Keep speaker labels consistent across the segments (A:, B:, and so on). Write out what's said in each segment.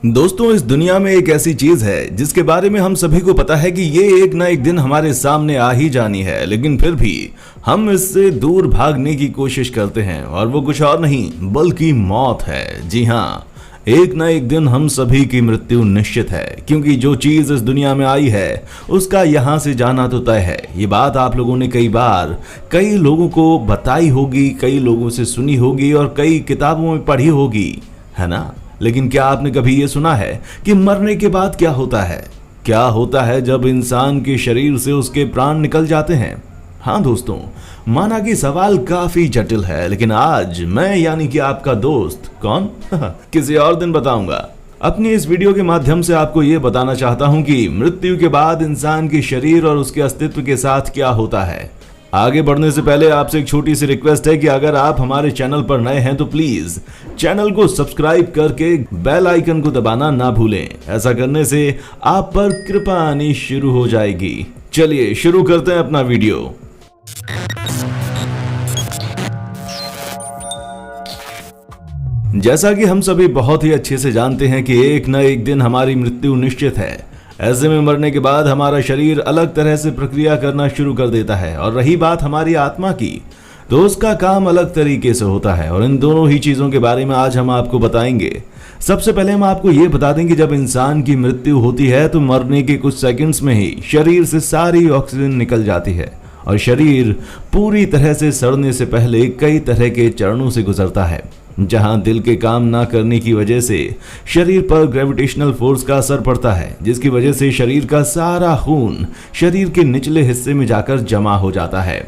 A: दोस्तों, इस दुनिया में एक ऐसी चीज है जिसके बारे में हम सभी को पता है कि ये एक ना एक दिन हमारे सामने आ ही जानी है, लेकिन फिर भी हम इससे दूर भागने की कोशिश करते हैं और वो कुछ और नहीं बल्कि मौत है। जी हाँ, एक ना एक दिन हम सभी की मृत्यु निश्चित है, क्योंकि जो चीज इस दुनिया में आई है उसका यहाँ से जाना तो तय है। ये बात आप लोगों ने कई बार कई लोगों को बताई होगी, कई लोगों से सुनी होगी और कई किताबों में पढ़ी होगी, है ना। लेकिन क्या आपने कभी ये सुना है कि मरने के बाद क्या होता है? क्या होता है जब इंसान के शरीर से उसके प्राण निकल जाते हैं? हाँ दोस्तों, माना कि सवाल काफी जटिल है, लेकिन आज मैं यानी कि आपका दोस्त कौन किसी और दिन बताऊंगा। अपनी इस वीडियो के माध्यम से आपको ये बताना चाहता हूं कि मृत्यु के बाद इंसान के शरीर और उसके अस्तित्व के साथ क्या होता है। आगे बढ़ने से पहले आपसे एक छोटी सी रिक्वेस्ट है कि अगर आप हमारे चैनल पर नए हैं तो प्लीज चैनल को सब्सक्राइब करके बेल आइकन को दबाना ना भूलें। ऐसा करने से आप पर कृपा आनी शुरू हो जाएगी। चलिए शुरू करते हैं अपना वीडियो। जैसा कि हम सभी बहुत ही अच्छे से जानते हैं कि एक न एक दिन हमारी मृत्यु निश्चित है। ऐसे में मरने के बाद हमारा शरीर अलग तरह से प्रक्रिया करना शुरू कर देता है, और रही बात हमारी आत्मा की, तो उसका काम अलग तरीके से होता है। और इन दोनों ही चीजों के बारे में आज हम आपको बताएंगे। सबसे पहले हम आपको ये बता दें कि जब इंसान की मृत्यु होती है तो मरने के कुछ सेकंड्स में ही शरीर से सारी ऑक्सीजन निकल जाती है और शरीर पूरी तरह से सड़ने से पहले कई तरह के चरणों से गुजरता है, जहां दिल के काम ना करने की वजह से शरीर पर ग्रेविटेशनल फोर्स का असर पड़ता है, जिसकी वजह से शरीर का सारा खून शरीर के निचले हिस्से में जाकर जमा हो जाता है।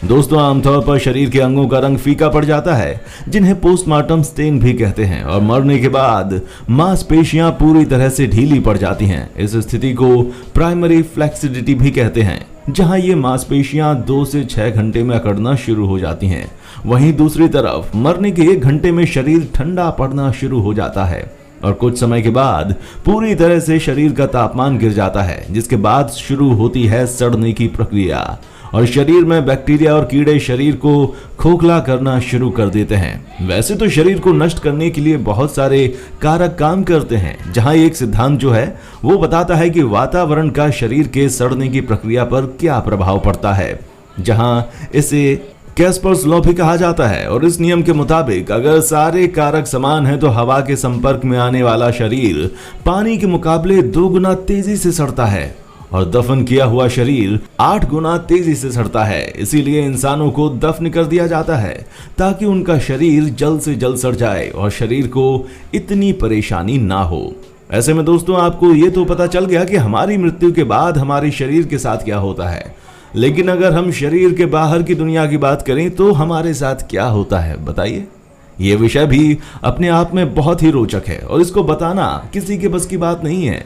A: दोस्तों, आमतौर पर शरीर के अंगों का रंग फीका पड़ जाता है, जिन्हें पोस्टमार्टम स्टेन भी कहते हैं, और मरने के बाद मांसपेशियां पूरी तरह से ढीली पड़ जाती हैं। इस स्थिति को प्राइमरी फ्लेक्सिडिटी भी कहते हैं, जहां ये मांसपेशियां 2 से 6 घंटे में अकड़ना शुरू हो जाती हैं। वहीं दूसरी तरफ मरने के 1 घंटे में शरीर ठंडा पड़ना शुरू हो जाता है और कुछ समय के बाद पूरी तरह से शरीर का तापमान गिर जाता है, जिसके बाद शुरू होती है सड़ने की प्रक्रिया और शरीर में बैक्टीरिया और कीड़े शरीर को खोखला करना शुरू कर देते हैं। वैसे तो शरीर को नष्ट करने के लिए बहुत सारे कारक काम करते हैं, जहां एक सिद्धांत जो है वो बताता है कि वातावरण का शरीर के सड़ने की प्रक्रिया पर क्या प्रभाव पड़ता है, जहां इसे कैस्पर्स लॉ भी कहा जाता है। और इस नियम के मुताबिक अगर सारे कारक समान हैं तो हवा के संपर्क में आने वाला शरीर पानी के मुकाबले 2 गुना तेजी से सड़ता है और दफन किया हुआ शरीर 8 गुना तेजी से सड़ता है। इसीलिए इंसानों को दफन कर दिया जाता है ताकि उनका शरीर जल्द से जल्द सड़ जाए और शरीर को इतनी परेशानी ना हो। ऐसे में दोस्तों, आपको ये तो पता चल गया कि हमारी मृत्यु के बाद हमारे शरीर के साथ क्या होता है, लेकिन अगर हम शरीर के बाहर की दुनिया की बात करें तो हमारे साथ क्या होता है, बताइए। ये विषय भी अपने आप में बहुत ही रोचक है और इसको बताना किसी के बस की बात नहीं है।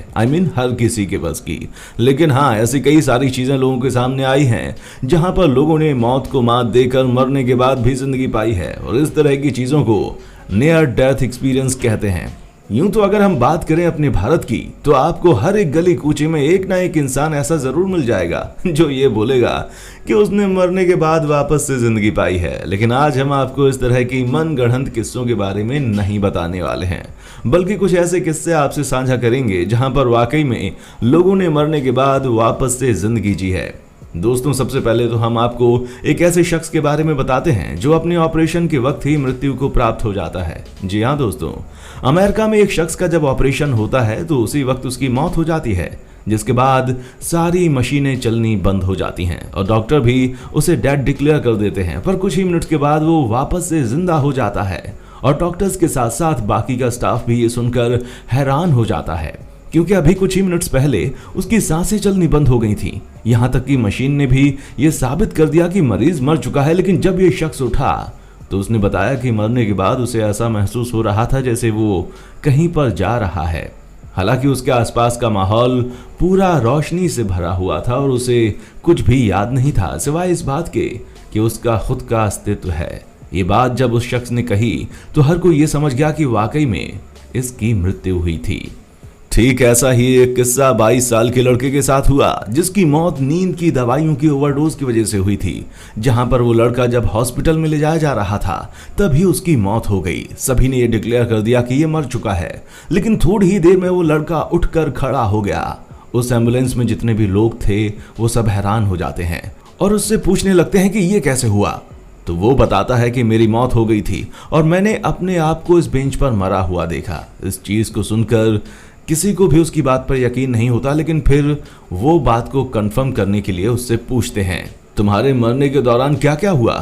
A: हर किसी के बस की। लेकिन हाँ, ऐसी कई सारी चीजें लोगों के सामने आई हैं जहां पर लोगों ने मौत को मात देकर मरने के बाद भी जिंदगी पाई है, और इस तरह की चीजों को नियर डेथ एक्सपीरियंस कहते हैं। यूं तो अगर हम बात करें अपने भारत की, तो आपको हर एक गली कूचे में एक ना एक इंसान ऐसा जरूर मिल जाएगा जो ये बोलेगा कि उसने मरने के बाद वापस से जिंदगी पाई है। लेकिन आज हम आपको इस तरह की मनगढ़ंत किस्सों के बारे में नहीं बताने वाले हैं, बल्कि कुछ ऐसे किस्से आपसे साझा करेंगे जहां पर वाकई में लोगों ने मरने के बाद वापस से जिंदगी जी है। दोस्तों, सबसे पहले तो हम आपको एक ऐसे शख्स के बारे में बताते हैं जो अपने ऑपरेशन के वक्त ही मृत्यु को प्राप्त हो जाता है। जी हाँ दोस्तों, अमेरिका में एक शख्स का जब ऑपरेशन होता है तो उसी वक्त उसकी मौत हो जाती है, जिसके बाद सारी मशीनें चलनी बंद हो जाती हैं और डॉक्टर भी उसे डेड डिक्लेयर कर देते हैं। पर कुछ ही मिनट के बाद वो वापस से जिंदा हो जाता है और डॉक्टर्स के साथ साथ बाकी का स्टाफ भी ये सुनकर हैरान हो जाता है, क्योंकि अभी कुछ ही मिनट्स पहले उसकी सांसें चलनी बंद हो गई थी। यहां तक कि मशीन ने भी यह साबित कर दिया कि मरीज मर चुका है। लेकिन जब यह शख्स उठा तो उसने बताया कि मरने के बाद उसे ऐसा महसूस हो रहा था जैसे वो कहीं पर जा रहा है। हालांकि उसके आसपास का माहौल पूरा रोशनी से भरा हुआ था और उसे कुछ भी याद नहीं था सिवाय इस बात के कि उसका खुद का अस्तित्व है। ये बात जब उस शख्स ने कही तो हर कोई ये समझ गया कि वाकई में इसकी मृत्यु हुई थी। ठीक ऐसा ही एक किस्सा 22 साल के लड़के के साथ हुआ जिसकी मौत नींद की दवाइयों की ओवरडोज की वजह से हुई थी। जहां पर वो लड़का जब हॉस्पिटल में ले जाया जा रहा था तभी उसकी मौत हो गई। सभी ने ये डिक्लेयर कर दिया कि ये मर चुका है, लेकिन थोड़ी ही देर में वो लड़का उठकर खड़ा हो गया। उस एम्बुलेंस में जितने भी लोग थे वो सब हैरान हो जाते हैं और उससे पूछने लगते हैं कि ये कैसे हुआ। तो वो बताता है कि मेरी मौत हो गई थी और मैंने अपने आप को इस बेंच पर मरा हुआ देखा। इस चीज को सुनकर किसी को भी उसकी बात पर यकीन नहीं होता, लेकिन फिर वो बात को कंफर्म करने के लिए उससे पूछते हैं तुम्हारे मरने के दौरान क्या क्या हुआ।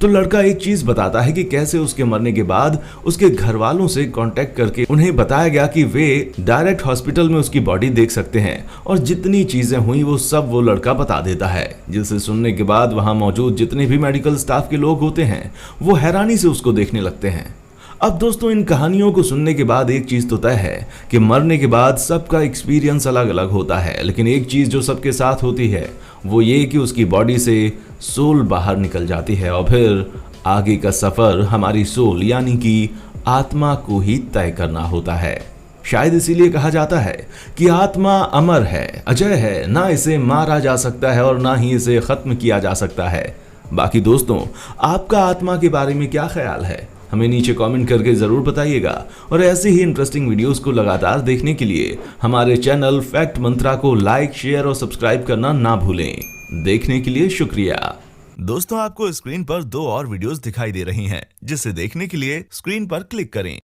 A: तो लड़का एक चीज बताता है कि कैसे उसके मरने के बाद उसके घर वालों से कांटेक्ट करके उन्हें बताया गया कि वे डायरेक्ट हॉस्पिटल में उसकी बॉडी देख सकते हैं और जितनी चीजें हुई वो सब वो लड़का बता देता है। जिसे सुनने के बाद वहां मौजूद जितने भी मेडिकल स्टाफ के लोग होते हैं वो हैरानी से उसको देखने लगते हैं। अब दोस्तों, इन कहानियों को सुनने के बाद एक चीज तो तय है कि मरने के बाद सबका एक्सपीरियंस अलग अलग होता है, लेकिन एक चीज जो सबके साथ होती है वो ये कि उसकी बॉडी से सोल बाहर निकल जाती है और फिर आगे का सफर हमारी सोल यानी कि आत्मा को ही तय करना होता है। शायद इसीलिए कहा जाता है कि आत्मा अमर है, अजय है, ना इसे मारा जा सकता है और ना ही इसे खत्म किया जा सकता है। बाकी दोस्तों, आपका आत्मा के बारे में क्या ख्याल है, हमें नीचे कमेंट करके जरूर बताइएगा। और ऐसे ही इंटरेस्टिंग वीडियोस को लगातार देखने के लिए हमारे चैनल फैक्ट मंत्रा को लाइक, शेयर और सब्सक्राइब करना ना भूलें। देखने के लिए शुक्रिया। दोस्तों, आपको स्क्रीन पर 2 और वीडियोस दिखाई दे रही हैं, जिसे देखने के लिए स्क्रीन पर क्लिक करें।